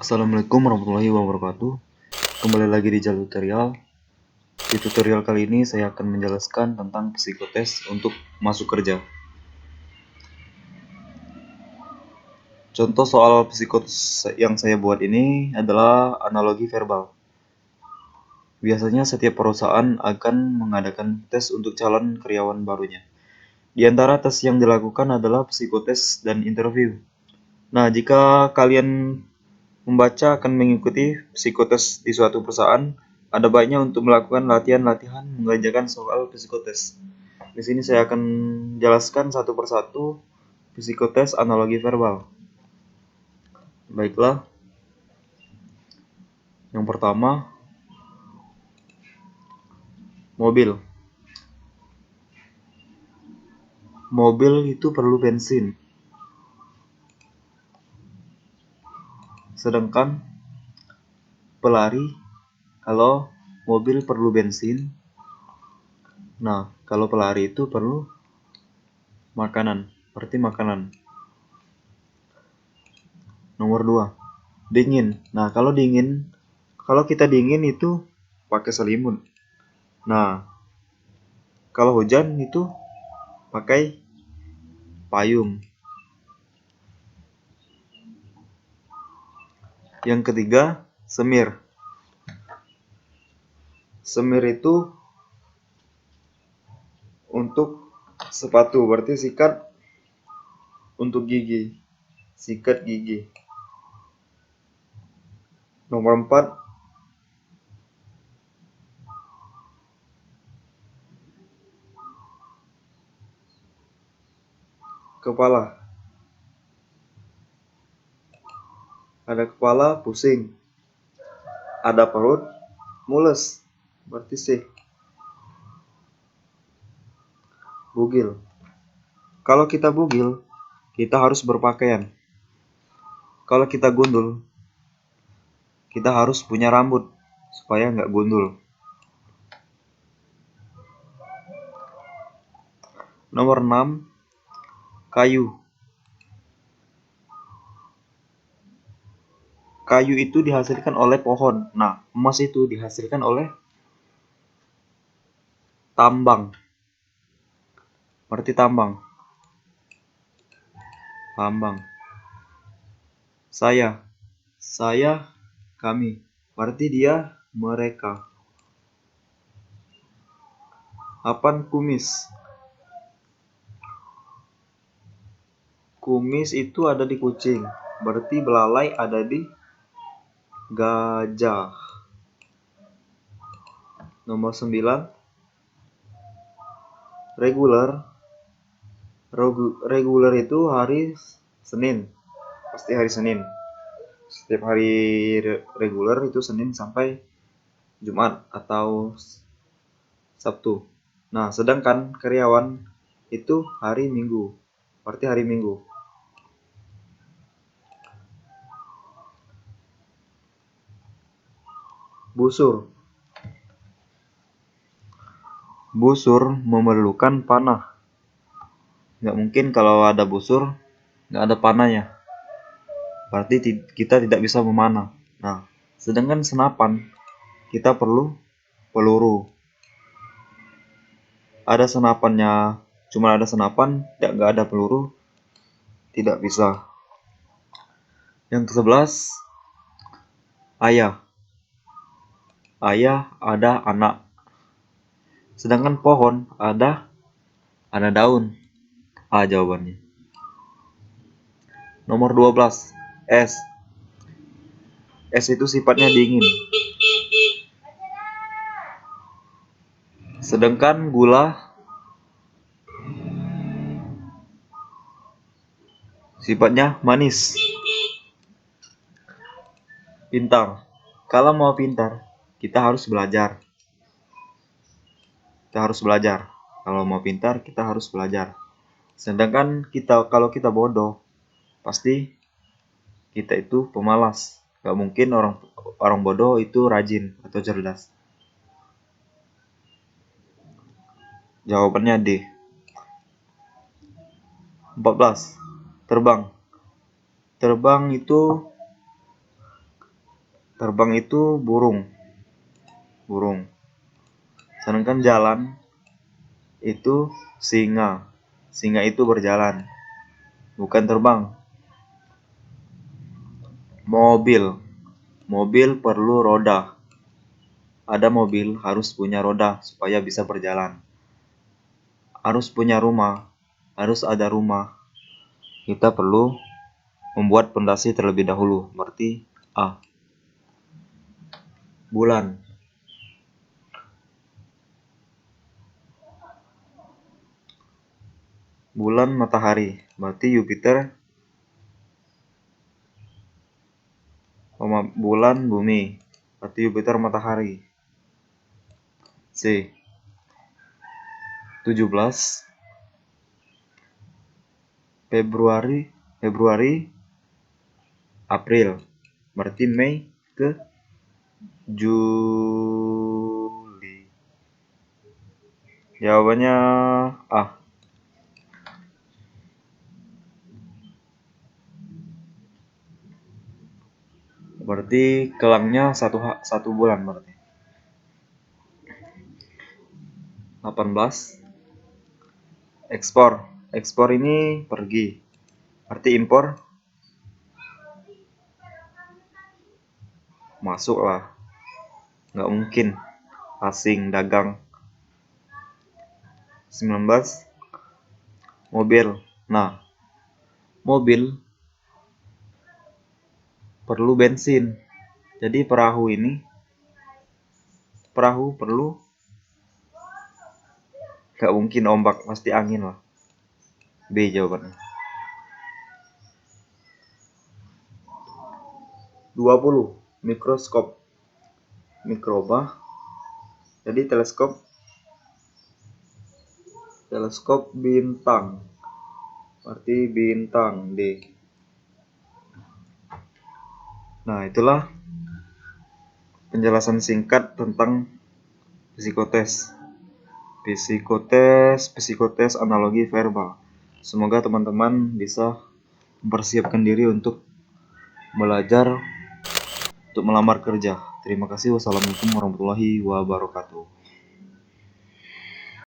Assalamualaikum warahmatullahi wabarakatuh. Kembali lagi di Jalur Tutorial. Di tutorial kali ini saya akan menjelaskan tentang psikotes untuk masuk kerja. Contoh soal psikotes yang saya buat ini adalah analogi verbal. Biasanya setiap perusahaan akan mengadakan tes untuk calon karyawan barunya. Di antara tes yang dilakukan adalah psikotes dan interview. Nah, jika kalian membaca akan mengikuti psikotes di suatu perusahaan, ada baiknya untuk melakukan latihan-latihan mengerjakan soal psikotes. Di sini saya akan jelaskan satu persatu psikotes analogi verbal. Baiklah, yang pertama, mobil. Mobil itu perlu bensin. Sedangkan pelari, kalau mobil perlu bensin, nah kalau pelari itu perlu makanan, berarti makanan. Nomor 2, dingin. Nah, kalau kita dingin itu pakai selimut. Nah, kalau hujan itu pakai payung. Yang ketiga, semir. Semir itu untuk sepatu, berarti sikat untuk gigi. Sikat gigi. Nomor 4, kepala. Ada kepala pusing. Ada perut mules, berarti sih. Bugil. Kalau kita bugil, kita harus berpakaian. Kalau kita gundul, kita harus punya rambut supaya nggak gundul. Nomor 6, kayu. Kayu itu dihasilkan oleh pohon. Nah, emas itu dihasilkan oleh tambang. Berarti tambang. Tambang. Saya, kami. Berarti dia, mereka. Apaan kumis? Kumis itu ada di kucing. Berarti belalai ada di gajah. Nomor 9, reguler. Reguler itu hari Senin. Pasti hari Senin. Setiap hari reguler itu Senin sampai Jumat atau Sabtu. Nah, sedangkan karyawan itu hari Minggu. Berarti hari Minggu. Busur. Busur memerlukan panah. Nggak mungkin kalau ada busur, nggak ada panahnya. Berarti kita tidak bisa memanah. Nah, sedangkan senapan, kita perlu peluru. Ada senapannya, cuma ada senapan, nggak ada peluru, tidak bisa. Yang ke-11, ayah. Ayah ada anak. Sedangkan pohon ada daun. A jawabannya. Nomor 12, es. Es itu sifatnya dingin. Sedangkan gula sifatnya manis. Pintar. Kalau mau pintar, kita harus belajar. Kalau mau pintar, kita harus belajar. Sedangkan kalau kita bodoh, pasti kita itu pemalas. Gak mungkin orang bodoh itu rajin atau cerdas. Jawabannya D. 14, terbang. Terbang itu Terbang itu burung. Sedangkan jalan itu singa. Singa itu berjalan, bukan terbang. Mobil perlu roda. Ada mobil harus punya roda supaya bisa berjalan. Harus punya rumah, harus ada rumah. Kita perlu membuat pondasi terlebih dahulu. Berarti A. Bulan. Bulan matahari. Berarti Jupiter, bulan bumi. Berarti Jupiter matahari. C. 17 Februari April. Berarti Mei ke Juli. Jawabannya A. Berarti kelangnya satu bulan berarti. 18 Ekspor. Ekspor ini pergi. Berarti impor masuk lah. Nggak mungkin asing dagang. 19 Mobil. Nah, mobil perlu bensin. Jadi perahu perlu, nggak mungkin ombak, pasti angin lah. B jawabannya. 20 Mikroskop. Mikroba. Jadi teleskop bintang. Berarti bintang D. Nah, itulah penjelasan singkat tentang psikotes. Psikotes analogi verbal. Semoga teman-teman bisa mempersiapkan diri untuk belajar untuk melamar kerja. Terima kasih. Wassalamualaikum warahmatullahi wabarakatuh.